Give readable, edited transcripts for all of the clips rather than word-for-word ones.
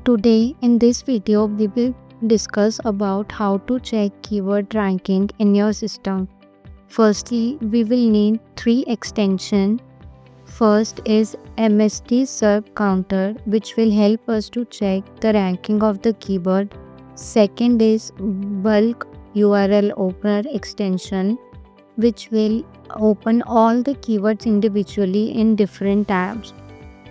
Today in this video we will discuss about how to check keyword ranking in your system. Firstly, we will need three extensions. First is MST Serp Counter, which will help us to check the ranking of the keyword. Second is Bulk URL Opener extension, which will open all the keywords individually in different tabs.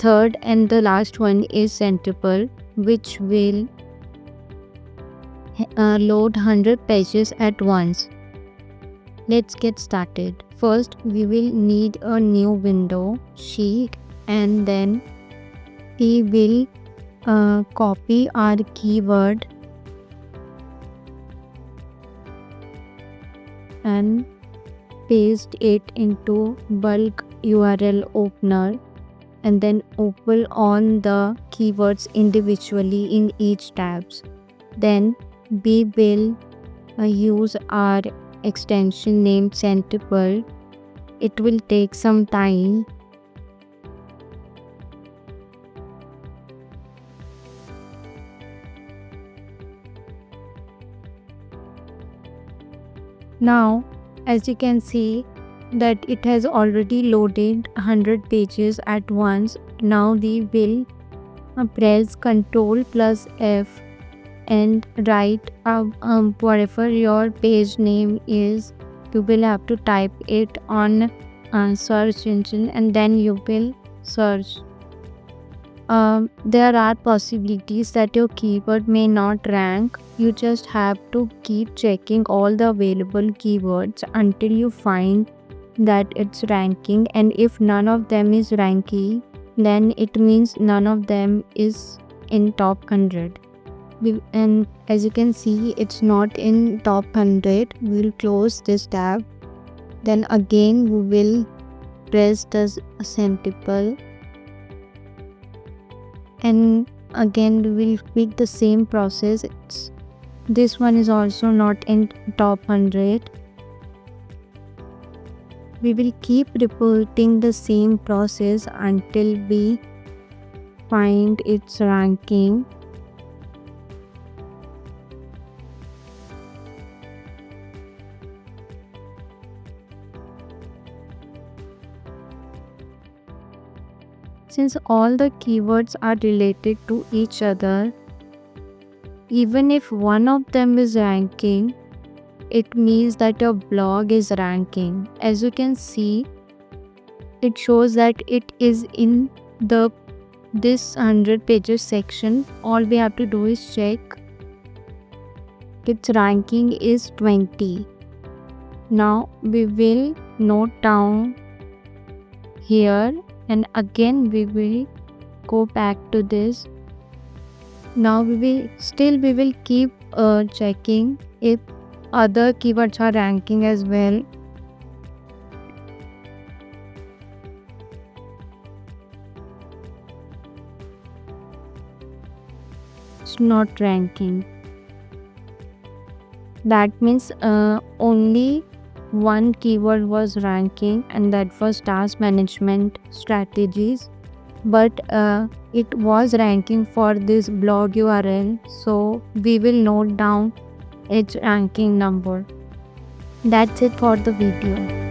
Third and the last one is Centriple, which will load 100 pages at once. Let's get started. First, we will need a new window sheet, and then we will copy our keyword and paste it into bulk URL opener, and then open all the keywords individually in each tabs. Then we will use our extension named Centriple. It will take some time. Now, as you can see that it has already loaded 100 pages at once. Now we will press Ctrl plus F and write whatever your page name is. You will have to type it on search engine and then you will search. There are possibilities that your keyword may not rank. You just have to keep checking all the available keywords until you find that it's ranking, and if none of them is ranking, then it means none of them is in top 100. And as you can see, it's not in top 100. We'll close this tab. Then again we will press the Centriple, and again we will repeat the same process. This one is also not in top 100. We will keep repeating the same process until we find its ranking. Since all the keywords are related to each other, even if one of them is ranking, it means that your blog is ranking. As you can see, it shows that it is in this 100 pages section. All we have to do is check. Its ranking is 20. Now we will note down here, and again we will go back to this. Now we will keep checking if other keywords are ranking as well. It's not ranking. That means only one keyword was ranking, and that was task management strategies, but it was ranking for this blog URL, so we will note down its ranking number. That's it for the video.